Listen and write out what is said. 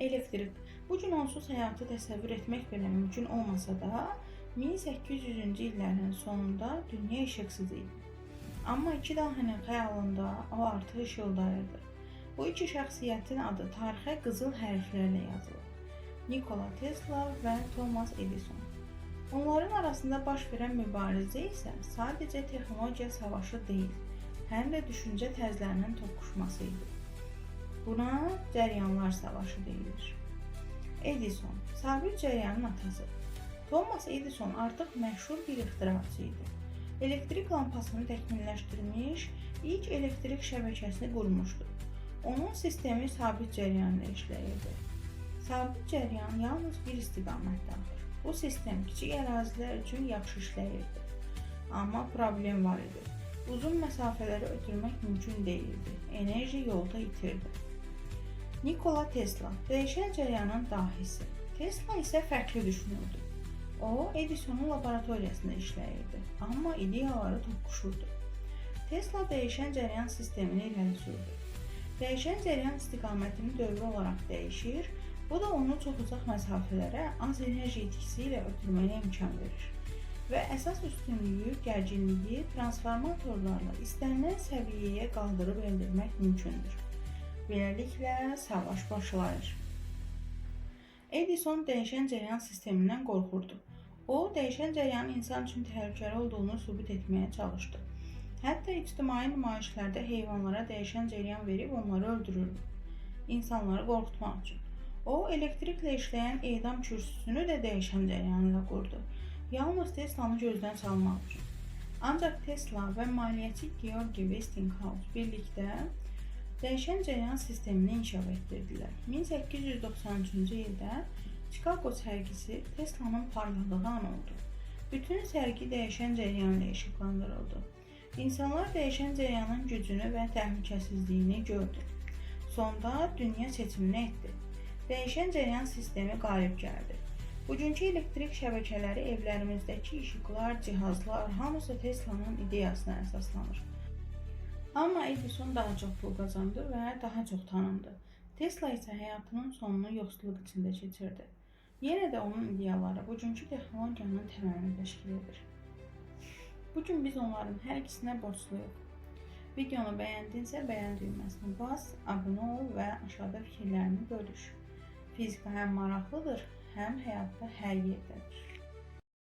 Elektrik. Bu gün onsuz həyatı təsəvvür etmək belə mümkün olmasa da, 1800-cü illərin sonunda dünya işıqsız idi. Amma iki dahinin xəyalında o artıq işıldayırdı. Bu iki şəxsiyyətin adı tarixə qızıl hərflərlə yazılır. Nikola Tesla və Thomas Edison. Onların arasında baş verən mübarizə isə sadəcə texnologiya savaşı deyil, həm də düşüncə tərzlərinin toqquşması idi. Buna cəryanlar savaşı deyilir. Edison, sabit cəryanın atası. Thomas Edison artıq məşhur bir ixtiraçı idi. Elektrik lampasını təkmilləşdirmiş, ilk elektrik şəbəkəsini qurmuşdu. Onun sistemi sabit cəryanla işləyirdi. Sabit cəryan yalnız bir istiqamətdə axır. Bu sistem kiçik ərazilər üçün yaxşı işləyirdi. Amma problem var idi. Uzun məsafələri ötürmək mümkün deyildi. Enerji yolda itirdi. Nikola Tesla, dəyişən cəryanın dahisi. Tesla isə fərqli düşünürdü. O, Edisonun laboratoriyasında işləyirdi, amma ideyaları toqquşurdu. Tesla dəyişən cəryan sistemini irəli sürdü. Dəyişən cəryan istiqamətini dövrü olaraq dəyişir, bu da onu çox uzaq məsafələrə az enerji itkisi ilə ötürməyə imkan verir. Və əsas üstünlüyü, gərginliyi transformatorlarla istənilən səviyyəyə qaldırıb endirmək mümkündür. Beləliklə, savaş başlayır. Edison dəyişən cəryan sistemindən qorxurdu. O, dəyişən cəryanın insan üçün təhlükəli olduğunu sübut etməyə çalışdı. Hətta ictimai nümayişlərdə heyvanlara dəyişən cəryan verib onları öldürürdü. İnsanları qorxutmaq üçün. O, elektriklə işləyən edam kürsüsünü də dəyişən cəryan ilə qurdu. Yalnız Tesla'nı gözdən salmaq üçün. Ancaq Tesla və maliyyəçi Georgi Westinghouse birlikdə dəyişən cəryan sistemini inkişaf etdirdilər. 1893-cü ildə Chicago sərgisi Tesla'nın parladığı an oldu. Bütün sərgi dəyişən cəryanla işıqlandırıldı. İnsanlar dəyişən cəryanın gücünü və təhlükəsizliyini gördü. Sonda dünya seçimini etdi. Dəyişən cəryan sistemi qalib gəldi. Bugünkü elektrik şəbəkələri, evlərimizdəki işıqlar, cihazlar hamısı Tesla'nın ideyasına əsaslanır. Amma Edison daha çox pul qazandı və daha çox tanındı. Tesla isə həyatının sonunu yoxsulluq içində keçirdi. Yenə də onun ideyaları bugünkü texnologiyanın təməlini təşkil edir. Bugün biz onların hər ikisinə borcluyuq. Videonu bəyəndinsə bəyən düyməsini bas, abunə ol və aşağıda fikirlərini bölüş. Fizika həm maraqlıdır, həm həyatda hər yerdədir.